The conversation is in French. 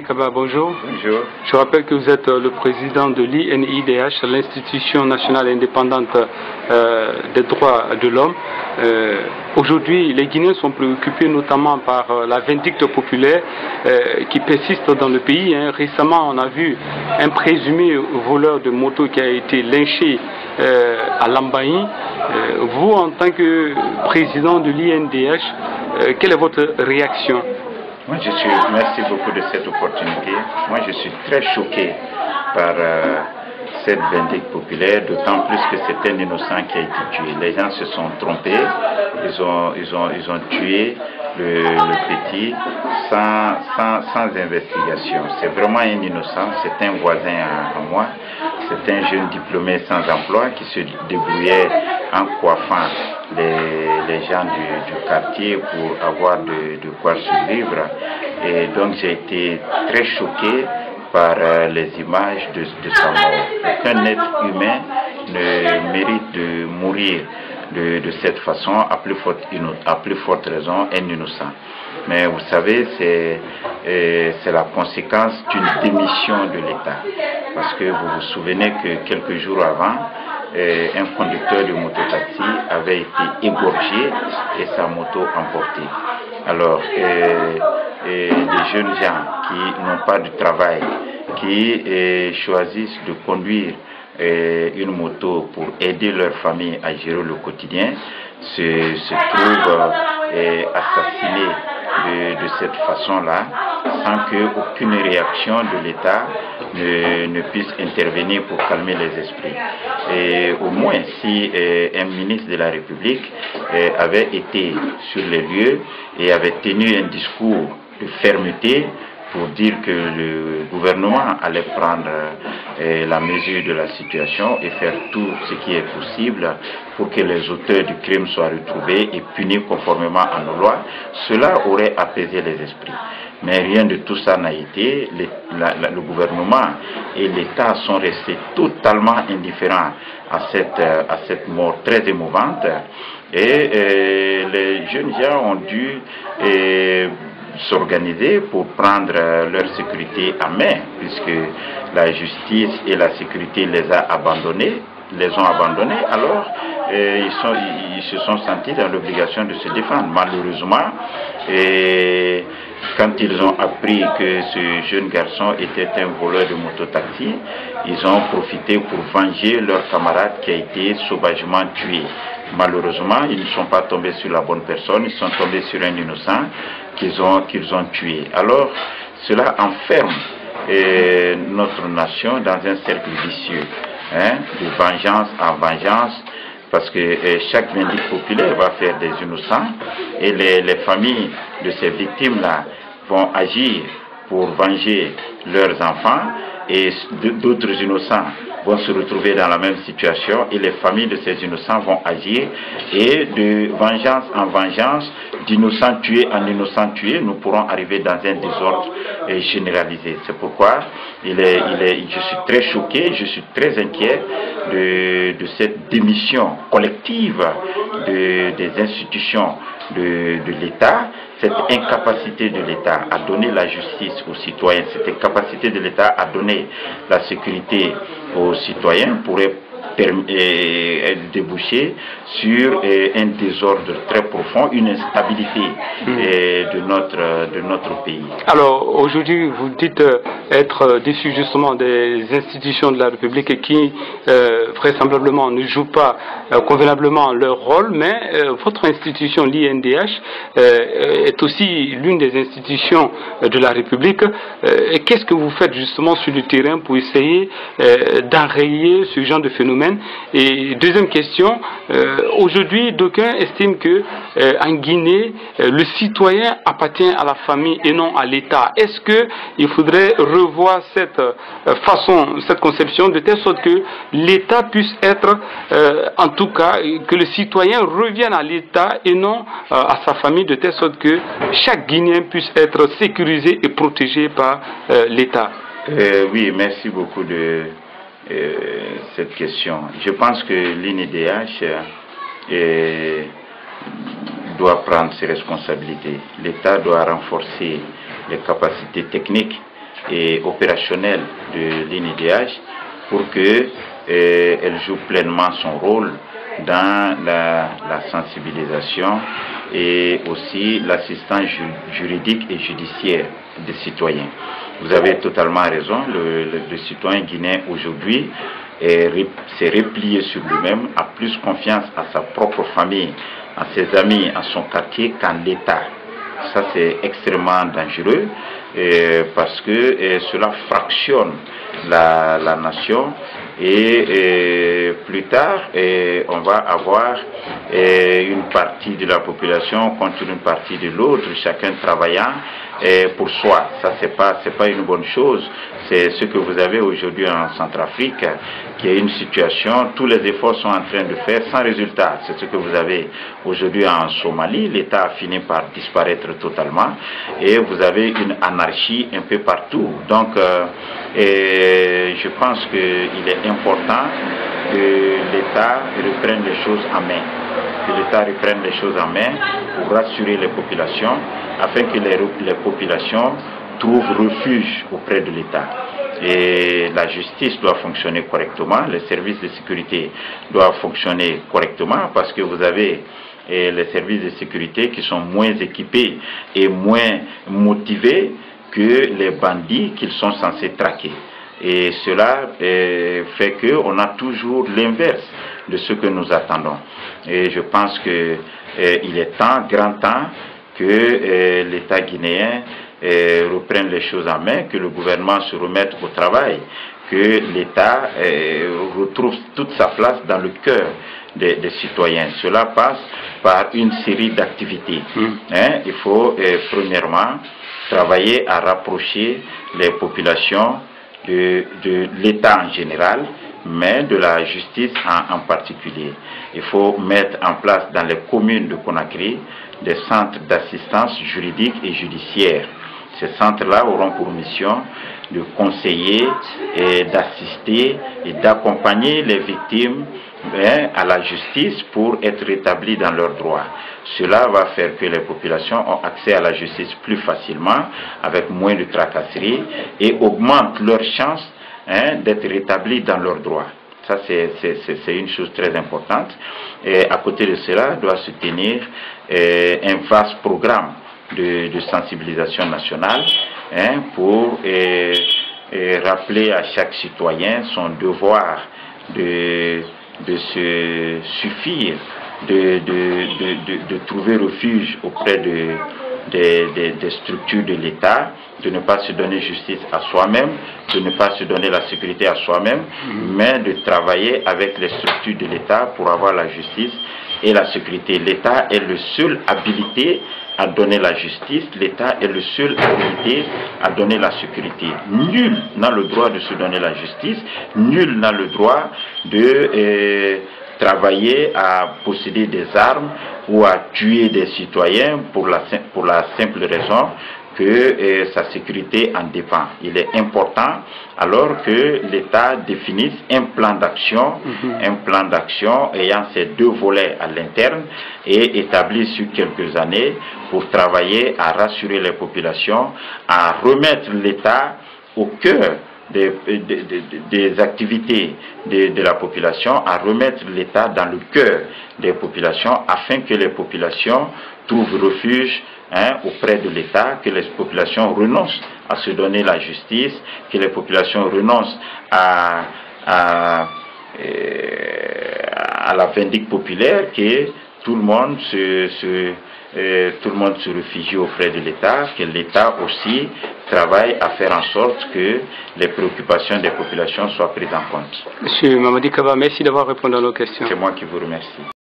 Kaba, bonjour. Bonjour. Je rappelle que vous êtes le président de l'INIDH, l'Institution nationale indépendante des droits de l'homme. Aujourd'hui, les Guinéens sont préoccupés notamment par la vindicte populaire qui persiste dans le pays. Récemment, on a vu un présumé voleur de moto qui a été lynché à Lambaye. Vous, en tant que président de l'INDH, quelle est votre réaction? Merci beaucoup de cette opportunité. Moi, je suis très choqué par cette vindicte populaire, d'autant plus que c'est un innocent qui a été tué. Les gens se sont trompés, ils ont tué le petit sans investigation. C'est vraiment un innocent, c'est un voisin à moi, c'est un jeune diplômé sans emploi qui se débrouillait en coiffant les gens du quartier pour avoir de quoi survivre. Et donc j'ai été très choqué par les images de sa mort. Aucun être humain ne mérite de mourir de cette façon, à plus forte raison, un innocent. Mais vous savez, c'est la conséquence d'une démission de l'État. Parce que vous vous souvenez que quelques jours avant, un conducteur de mototaxi avait été égorgé et sa moto emportée. Alors, des jeunes gens qui n'ont pas de travail, qui choisissent de conduire une moto pour aider leur famille à gérer le quotidien, se trouvent assassinés de cette façon-là, sans qu'aucune réaction de l'État ne puisse intervenir pour calmer les esprits. Et au moins, si un ministre de la République avait été sur les lieux et avait tenu un discours de fermeté pour dire que le gouvernement allait prendre la mesure de la situation et faire tout ce qui est possible pour que les auteurs du crime soient retrouvés et punis conformément à nos lois, cela aurait apaisé les esprits. Mais rien de tout ça n'a été. Le gouvernement et l'État sont restés totalement indifférents à cette mort très émouvante. Et les jeunes gens ont dû s'organiser pour prendre leur sécurité en main, puisque la justice et la sécurité les ont abandonnés, alors ils se sont sentis dans l'obligation de se défendre. Malheureusement, quand ils ont appris que ce jeune garçon était un voleur de mototaxi, ils ont profité pour venger leur camarade qui a été sauvagement tué. Malheureusement, ils ne sont pas tombés sur la bonne personne, ils sont tombés sur un innocent qu'ils ont tué. Alors, cela enferme notre nation dans un cercle vicieux, de vengeance en vengeance, parce que chaque vindicte populaire va faire des innocents et les familles de ces victimes-là vont agir pour venger leurs enfants et d'autres innocents vont se retrouver dans la même situation et les familles de ces innocents vont agir et de vengeance en vengeance, d'innocents tués en innocents tués, nous pourrons arriver dans un désordre généralisé. C'est pourquoi je suis très choqué, je suis très inquiet de cette démission collective des institutions de l'État, cette incapacité de l'État à donner la justice aux citoyens, cette incapacité de l'État à donner la sécurité aux citoyens pourrait déboucher sur un désordre très profond, une instabilité de notre pays. Alors aujourd'hui, vous dites être déçu justement des institutions de la République qui vraisemblablement ne jouent pas convenablement leur rôle, mais votre institution, l'INDH, est aussi l'une des institutions de la République. Qu'est-ce que vous faites justement sur le terrain pour essayer d'enrayer ce genre de phénomène? Et deuxième question, aujourd'hui, d'aucuns estiment que en Guinée, le citoyen appartient à la famille et non à l'État. Est-ce qu'il faudrait revoir cette conception de telle sorte que l'État puisse être, en tout cas, que le citoyen revienne à l'État et non à sa famille, de telle sorte que chaque Guinéen puisse être sécurisé et protégé par l'État? Oui, merci beaucoup de cette question. Je pense que l'INDH doit prendre ses responsabilités. L'État doit renforcer les capacités techniques et opérationnel de l'INIDH pour que elle joue pleinement son rôle dans la sensibilisation et aussi l'assistance juridique et judiciaire des citoyens. Vous avez totalement raison, le citoyen guinéen aujourd'hui s'est replié sur lui-même, a plus confiance à sa propre famille, à ses amis, à son quartier qu'en l'État. Ça c'est extrêmement dangereux parce que cela fractionne la nation et plus tard on va avoir une partie de la population contre une partie de l'autre, chacun travaillant pour soi. Ça c'est pas une bonne chose. C'est ce que vous avez aujourd'hui en Centrafrique, qui est une situation, tous les efforts sont en train de faire sans résultat. C'est ce que vous avez aujourd'hui en Somalie. L'État a fini par disparaître totalement et vous avez une anarchie un peu partout. Donc je pense qu'il est important que l'État reprenne les choses en main. Que l'État reprenne les choses en main pour rassurer les populations, afin que les populations trouvent refuge auprès de l'État. Et la justice doit fonctionner correctement, les services de sécurité doivent fonctionner correctement, parce que vous avez les services de sécurité qui sont moins équipés et moins motivés que les bandits qu'ils sont censés traquer. Et cela fait qu'on a toujours l'inverse de ce que nous attendons. Et je pense qu'il est grand temps que l'État guinéen reprenne les choses en main, que le gouvernement se remette au travail, que l'État retrouve toute sa place dans le cœur des citoyens. Cela passe par une série d'activités. Il faut premièrement travailler à rapprocher les populations de l'État en général, mais de la justice en particulier. Il faut mettre en place dans les communes de Conakry des centres d'assistance juridique et judiciaire. Ces centres-là auront pour mission de conseiller et d'assister et d'accompagner les victimes à la justice pour être rétablies dans leurs droits. Cela va faire que les populations ont accès à la justice plus facilement, avec moins de tracasseries, et augmente leurs chances d'être rétablies dans leurs droits. Ça, c'est une chose très importante. Et à côté de cela, doit se tenir un vaste programme de sensibilisation nationale pour rappeler à chaque citoyen son devoir de se suffire, de trouver refuge auprès des structures de l'État, de ne pas se donner justice à soi-même, de ne pas se donner la sécurité à soi-même, mais de travailler avec les structures de l'État pour avoir la justice et la sécurité. L'État est le seul habilité à donner la justice, l'État est le seul habilité à donner la sécurité. Nul n'a le droit de se donner la justice, nul n'a le droit de travailler à posséder des armes ou à tuer des citoyens pour la simple raison que sa sécurité en dépend. Il est important alors que l'État définisse un plan d'action ayant ces deux volets à l'interne et établi sur quelques années pour travailler à rassurer les populations, à remettre l'État au cœur des activités de la population, à remettre l'État dans le cœur des populations afin que les populations trouvent refuge auprès de l'État, que les populations renoncent à se donner la justice, que les populations renoncent à la vindicte populaire, que tout le monde se réfugie auprès de l'État, que l'État aussi travaille à faire en sorte que les préoccupations des populations soient prises en compte. Monsieur Mamadi Kaba, merci d'avoir répondu à nos questions. C'est moi qui vous remercie.